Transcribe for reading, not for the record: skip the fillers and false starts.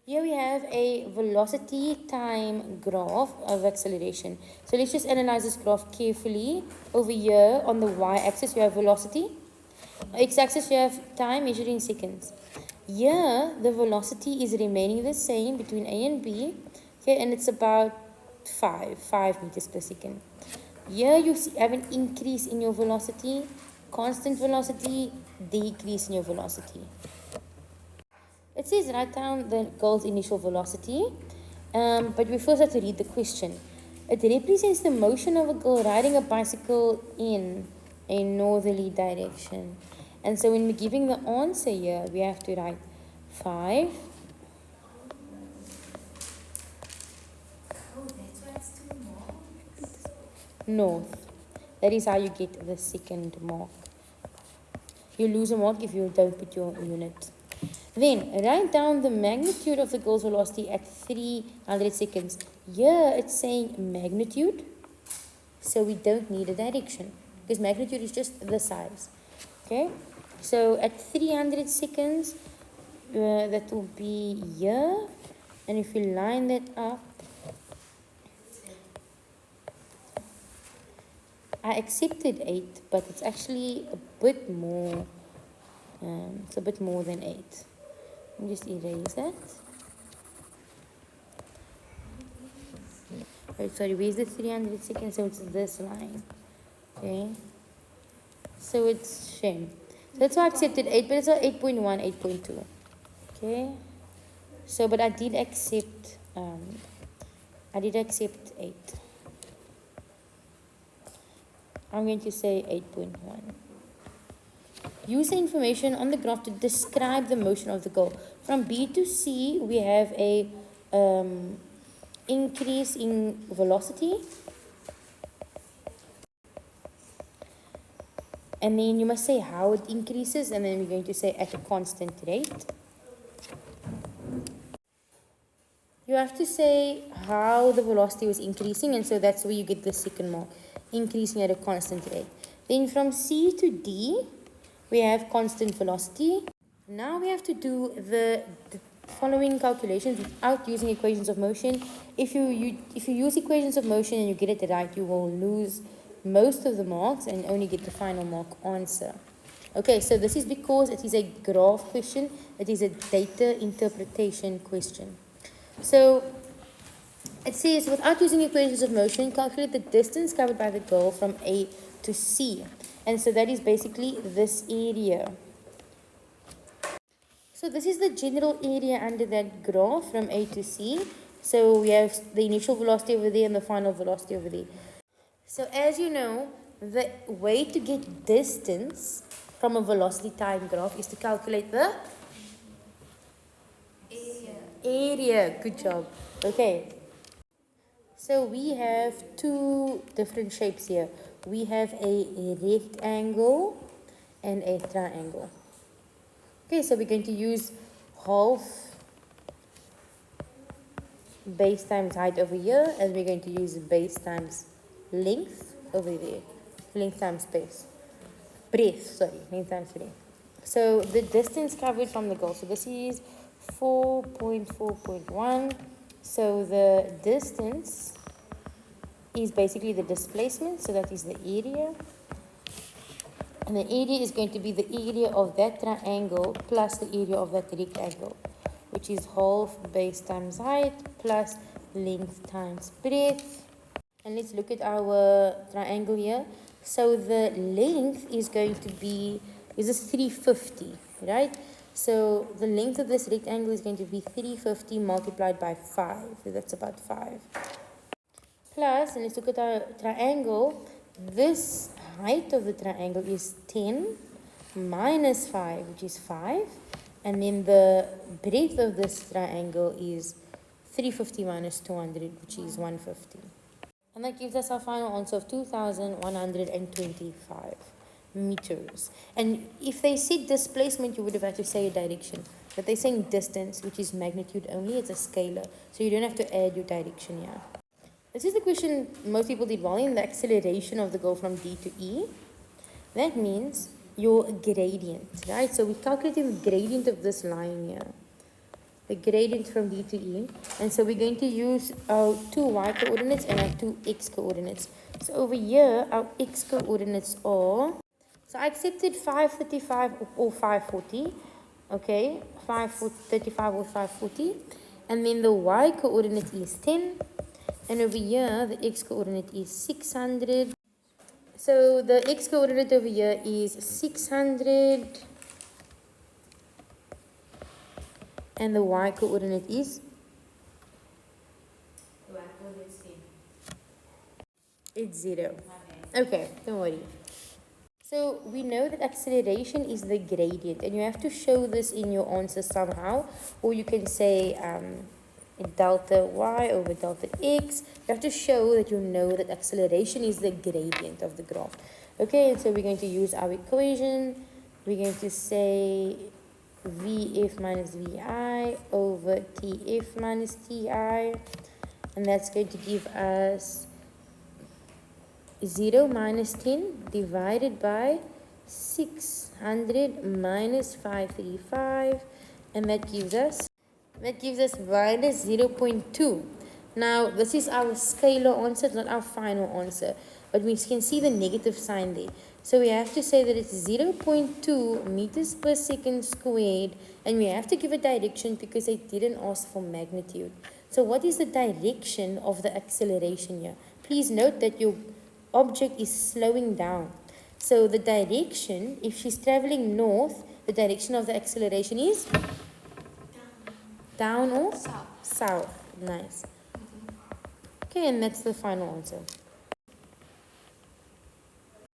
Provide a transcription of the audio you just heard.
Here we have a velocity time graph of acceleration. So let's just analyze this graph carefully. Over here on the y-axis you have velocity. X-axis you have time measured in seconds. Here the velocity is remaining the same between A and B. Okay, and it's about 5 meters per second. Here you have an increase in your velocity, constant velocity, decrease in your velocity. It says write down the girl's initial velocity, but we first have to read the question. It represents the motion of a girl riding a bicycle in a northerly direction. And so when we're giving the answer here, we have to write 5. Oh, that's why it's 2 marks. North. That is how you get the second mark. You lose a mark if you don't put your unit. Then write down the magnitude of the girl's velocity at 300 seconds. Here it's saying magnitude, so we don't need a direction because magnitude is just the size. Okay, so at 300 seconds, that will be here, and if we line that up, I accepted 8, but it's actually a bit more. It's a bit more than 8. Let me just erase that. Right, sorry, where's the 300 seconds? So it's this line. Okay. So it's shame. So that's why I accepted 8, but it's a 8.1, 8.2. Okay. So, but I did accept 8. I'm going to say 8.1. Use the information on the graph to describe the motion of the girl. From B to C, we have a increase in velocity. And then you must say how it increases, and then we're going to say at a constant rate. You have to say how the velocity was increasing, and so that's where you get the second mark, increasing at a constant rate. Then from C to D, we have constant velocity. Now we have to do the following calculations without using equations of motion. If you use equations of motion and you get it right, you will lose most of the marks and only get the final mark answer. Okay, so this is because it is a graph question. It is a data interpretation question. So it says, without using equations of motion, calculate the distance covered by the girl from A to C. And so that is basically this area. So this is the general area under that graph from A to C. So we have the initial velocity over there and the final velocity over there. So as you know, the way to get distance from a velocity time graph is to calculate the area. Good job. Okay. So we have two different shapes here. We have a rectangle and a triangle. Okay, so we're going to use half base times height over here, and we're going to use base times length over there. Length times base. Breadth, sorry, length times breadth. So the distance covered from the goal. So this is 4.4.1. So the distance is basically the displacement, so that is the area. And the area is going to be the area of that triangle plus the area of that rectangle, which is half base times height plus length times breadth. And let's look at our triangle here. So the length is going to be, this is 350, right? So the length of this rectangle is going to be 350 multiplied by 5. So that's about 5. Plus, and let's look at our triangle. This height of the triangle is 10 minus 5, which is 5. And then the breadth of this triangle is 350 minus 200, which is 150. And that gives us our final answer of 2,125 meters. And if they said displacement, you would have had to say a direction. But they're saying distance, which is magnitude only. It's a scalar. So you don't have to add your direction here. This is the question most people did well in, the acceleration of the girl from D to E. That means your gradient, right? So we're calculating the gradient of this line here. the gradient from D to E. And so we're going to use our 2 y coordinates and our 2 x coordinates. So over here, our x coordinates are, so I accepted 535 or 540. Okay, 535 or 540. And then the y coordinate is 10. And over here, the x coordinate is 600. So the x coordinate over here is 600. And the y coordinate is? The y coordinate is 10. It's 0. Okay, don't worry. So we know that acceleration is the gradient, and you have to show this in your answer somehow, or you can say delta y over delta x. You have to show that you know that acceleration is the gradient of the graph. Okay, and so we're going to use our equation. We're going to say Vf minus Vi over Tf minus Ti, and that's going to give us 0 minus 10 divided by 600 minus 535, and that gives us minus 0.2. Now this is our scalar answer, not our final answer, but we can see the negative sign there. So we have to say that it's 0.2 meters per second squared, and we have to give a direction because they didn't ask for magnitude. So what is the direction of the acceleration here? Please note that your object is slowing down. So the direction, if she's traveling north, the direction of the acceleration is down or South. south. Nice. Okay, and that's the final answer.